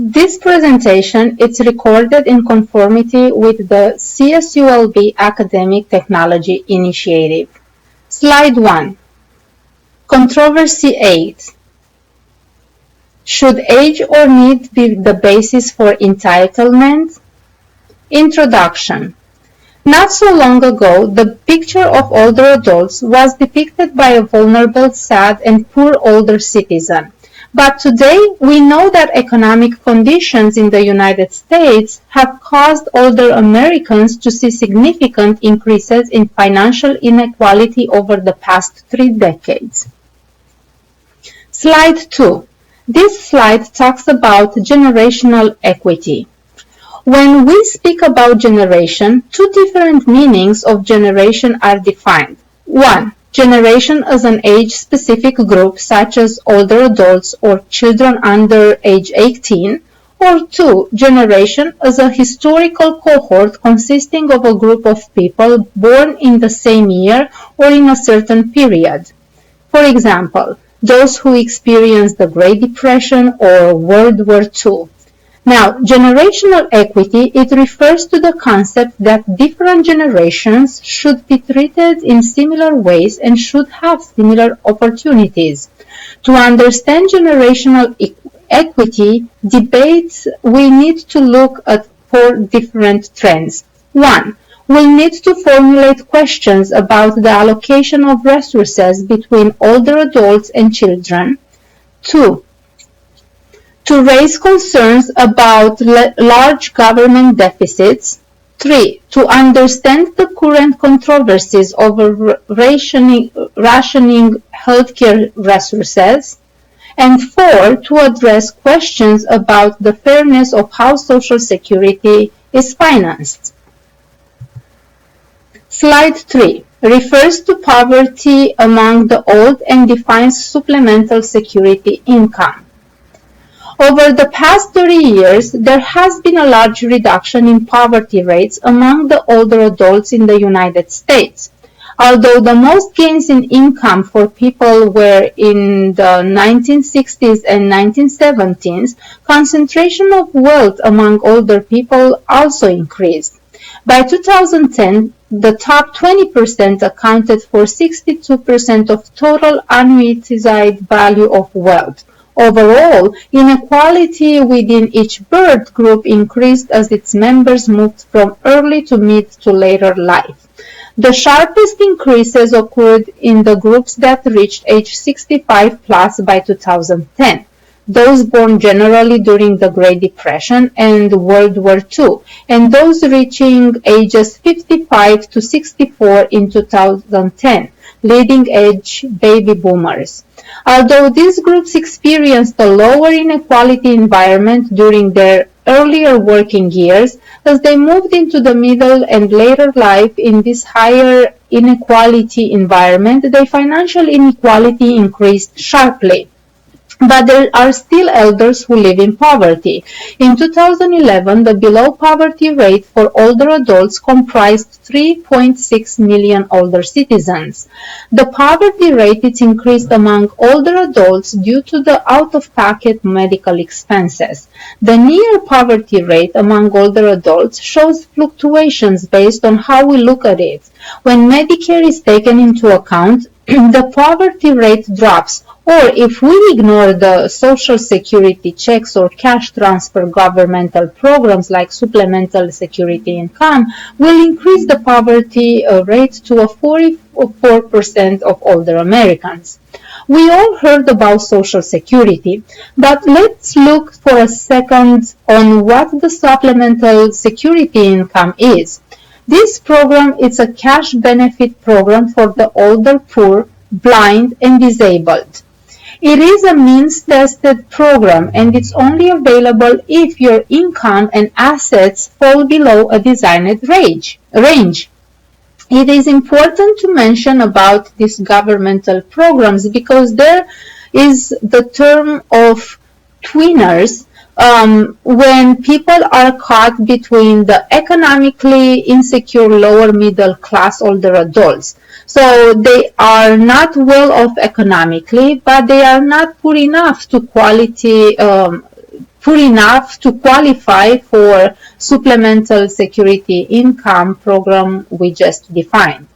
This presentation is recorded in conformity with the CSULB Academic Technology Initiative. Slide 1. Controversy 8. Should age or need be the basis for entitlement? Introduction. Not so long ago, the picture of older adults was depicted by a vulnerable, sad, and poor older citizen. But today, we know that economic conditions in the United States have caused older Americans to see significant increases in financial inequality over the past 3 decades. Slide 2. This slide talks about generational equity. When we speak about generation, 2 different meanings of generation are defined. 1. Generation as an age-specific group such as older adults or children under age 18, or 2. Generation as a historical cohort consisting of a group of people born in the same year or in a certain period. For example, those who experienced the Great Depression or World War II. Now, generational equity, it refers to the concept that different generations should be treated in similar ways and should have similar opportunities. To understand generational equity debates, we need to look at 4 different trends. 1. We'll need to formulate questions about the allocation of resources between older adults and children. 2. To raise concerns about large government deficits. 3. To understand the current controversies over rationing healthcare resources. And 4. To address questions about the fairness of how Social Security is financed. Slide 3 refers to poverty among the old and defines supplemental security income. Over the past 30 years, there has been a large reduction in poverty rates among the older adults in the United States. Although the most gains in income for people were in the 1960s and 1970s, concentration of wealth among older people also increased. By 2010, the top 20% accounted for 62% of total annuitized value of wealth. Overall, inequality within each birth group increased as its members moved from early to mid to later life. The sharpest increases occurred in the groups that reached age 65 plus by 2010, those born generally during the Great Depression and World War II, and those reaching ages 55 to 64 in 2010, leading-edge baby boomers. Although these groups experienced a lower inequality environment during their earlier working years, as they moved into the middle and later life in this higher inequality environment, their financial inequality increased sharply. But there are still elders who live in poverty. In 2011, the below poverty rate for older adults comprised 3.6 million older citizens. The poverty rate is increased among older adults due to the out-of-pocket medical expenses. The near poverty rate among older adults shows fluctuations based on how we look at it. When Medicare is taken into account, the poverty rate drops, or if we ignore the Social Security checks or cash transfer governmental programs like supplemental security income, will increase the poverty rate to a 44% of older Americans. We all heard about Social Security, but let's look for a second on what the supplemental security income is. This program is a cash benefit program for the older, poor, blind, and disabled. It is a means-tested program, and it's only available if your income and assets fall below a desired range. It is important to mention about these governmental programs because there is the term of twinners, when people are caught between the economically insecure lower middle class older adults. So they are not well off economically, but they are not poor enough to poor enough to qualify for supplemental security income program we just defined.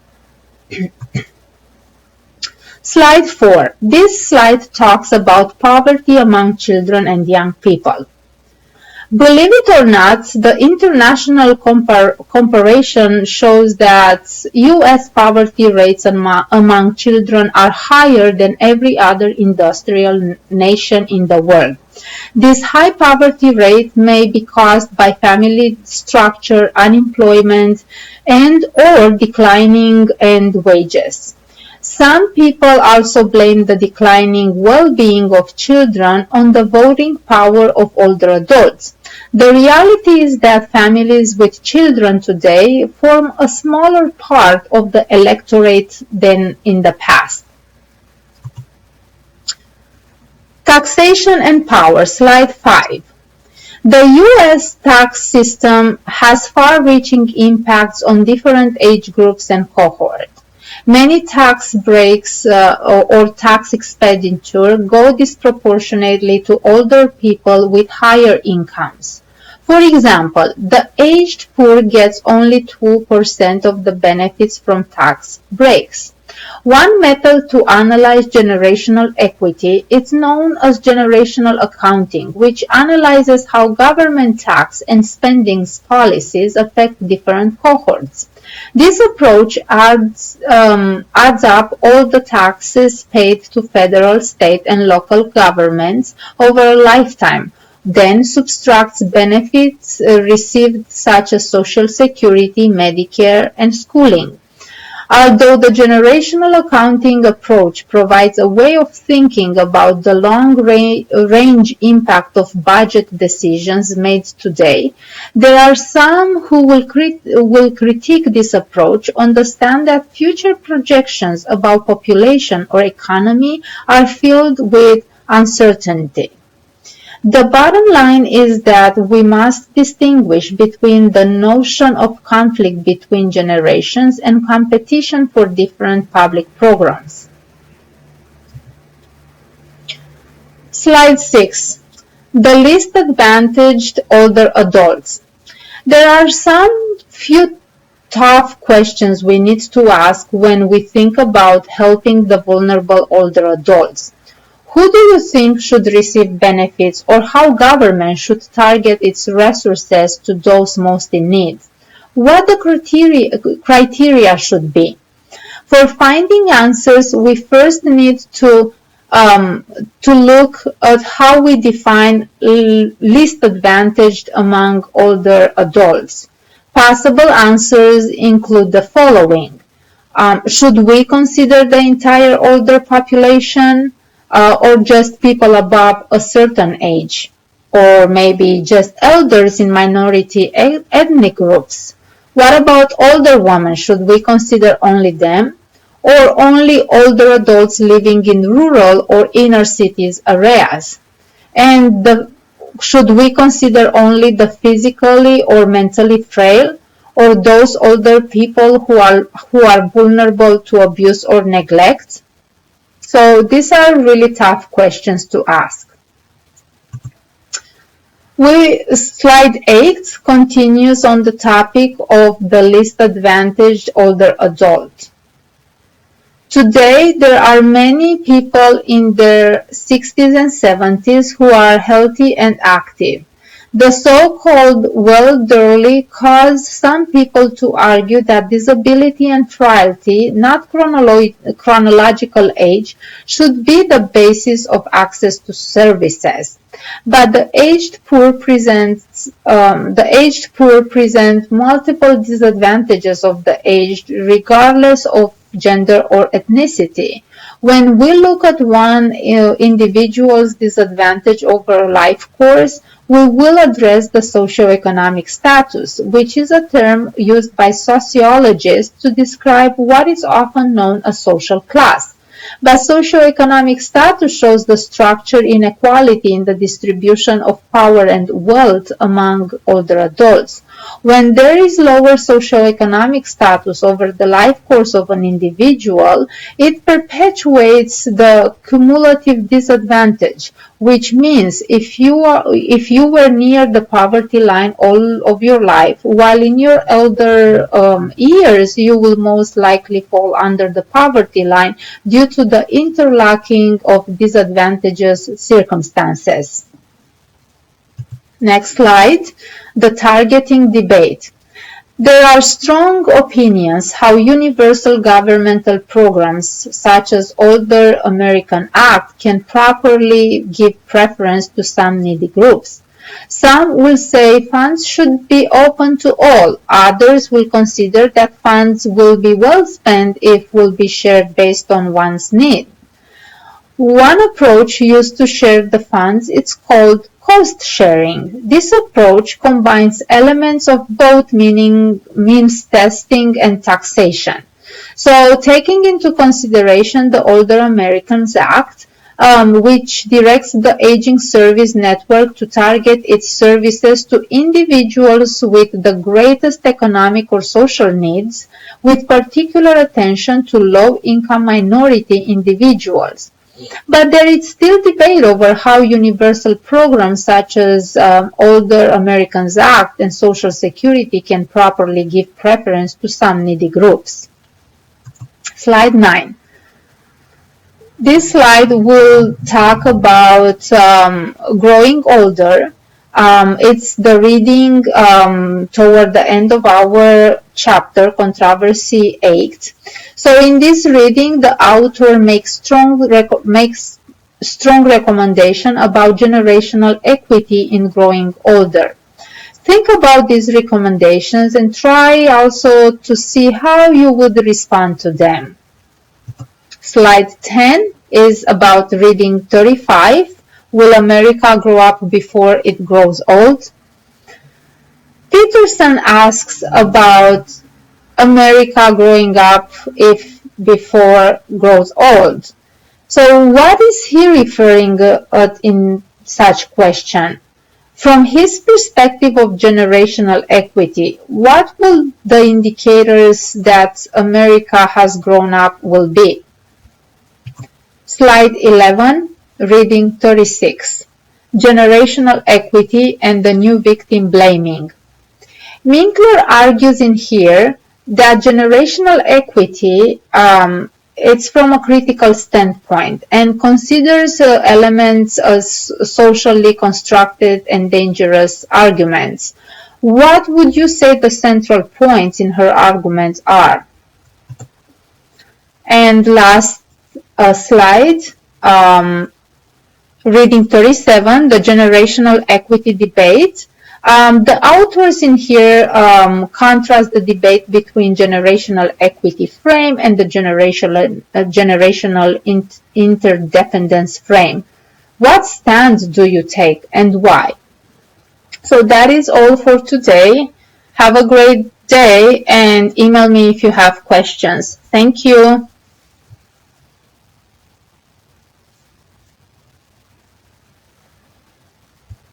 Slide 4. This slide talks about poverty among children and young people. Believe it or not, the international comparison shows that U.S. poverty rates among children are higher than every other industrial nation in the world. This high poverty rate may be caused by family structure, unemployment, and/or declining end wages. Some people also blame the declining well-being of children on the voting power of older adults. The reality is that families with children today form a smaller part of the electorate than in the past. Taxation and power, slide 5. The U.S. tax system has far-reaching impacts on different age groups and cohorts. Many tax breaks or tax expenditure go disproportionately to older people with higher incomes. For example, the aged poor gets only 2% of the benefits from tax breaks. One method to analyze generational equity is known as generational accounting, which analyzes how government tax and spending policies affect different cohorts. This approach adds up all the taxes paid to federal, state, and local governments over a lifetime, then subtracts benefits received such as Social Security, Medicare, and schooling. Although the generational accounting approach provides a way of thinking about the long-range impact of budget decisions made today, there are some who will critique this approach, understand that future projections about population or economy are filled with uncertainty. The bottom line is that we must distinguish between the notion of conflict between generations and competition for different public programs. Slide 6. The least advantaged older adults. There are some few tough questions we need to ask when we think about helping the vulnerable older adults. Who do you think should receive benefits, or how government should target its resources to those most in need? What the criteria should be? For finding answers, we first need to look at how we define least advantaged among older adults. Possible answers include the following. Should we consider the entire older population? Or just people above a certain age, or maybe just elders in minority ethnic groups? What about older women? Should we consider only them, or only older adults living in rural or inner cities areas? And should we consider only the physically or mentally frail, or those older people who are vulnerable to abuse or neglect? So these are really tough questions to ask. Slide 8 continues on the topic of the least advantaged older adult. Today, there are many people in their 60s and 70s who are healthy and active. The so-called elderly cause some people to argue that disability and frailty, not chronological age, should be the basis of access to services. But the aged poor present multiple disadvantages of the aged, regardless of gender or ethnicity. When we look at one individual's disadvantage over a life course, we will address the socioeconomic status, which is a term used by sociologists to describe what is often known as social class. But socioeconomic status shows the structural inequality in the distribution of power and wealth among older adults. When there is lower socioeconomic status over the life course of an individual, it perpetuates the cumulative disadvantage, which means if you were near the poverty line all of your life, while in your elder years you will most likely fall under the poverty line due to the interlocking of disadvantageous circumstances. Next slide, the targeting debate. There are strong opinions how universal governmental programs such as Older American Act can properly give preference to some needy groups. Some will say funds should be open to all. Others will consider that funds will be well spent if will be shared based on one's need. One approach used to share the funds is called cost sharing. This approach combines elements of both means testing and taxation. So taking into consideration the Older Americans Act, which directs the Aging Service Network to target its services to individuals with the greatest economic or social needs, with particular attention to low-income minority individuals. But there is still debate over how universal programs such as Older Americans Act and Social Security can properly give preference to some needy groups. Slide 9. This slide will talk about growing older. It's the reading toward the end of our chapter, Controversy 8. So in this reading, the author makes strong recommendation about generational equity in growing older. Think about these recommendations and try also to see how you would respond to them. Slide 10 is about reading 35. Will America grow up before it grows old? Peterson asks about America growing up before grows old. So what is he referring at in such question? From his perspective of generational equity, what will the indicators that America has grown up will be? Slide 11, reading 36. Generational equity and the new victim blaming. Minkler argues in here that generational equity it's from a critical standpoint and considers elements as socially constructed and dangerous arguments. What would you say the central points in her arguments are? And last slide, reading 37, the generational equity debate. The authors in here contrast the debate between generational equity frame and the generational interdependence frame. What stance do you take and why? So that is all for today. Have a great day and email me if you have questions. Thank you.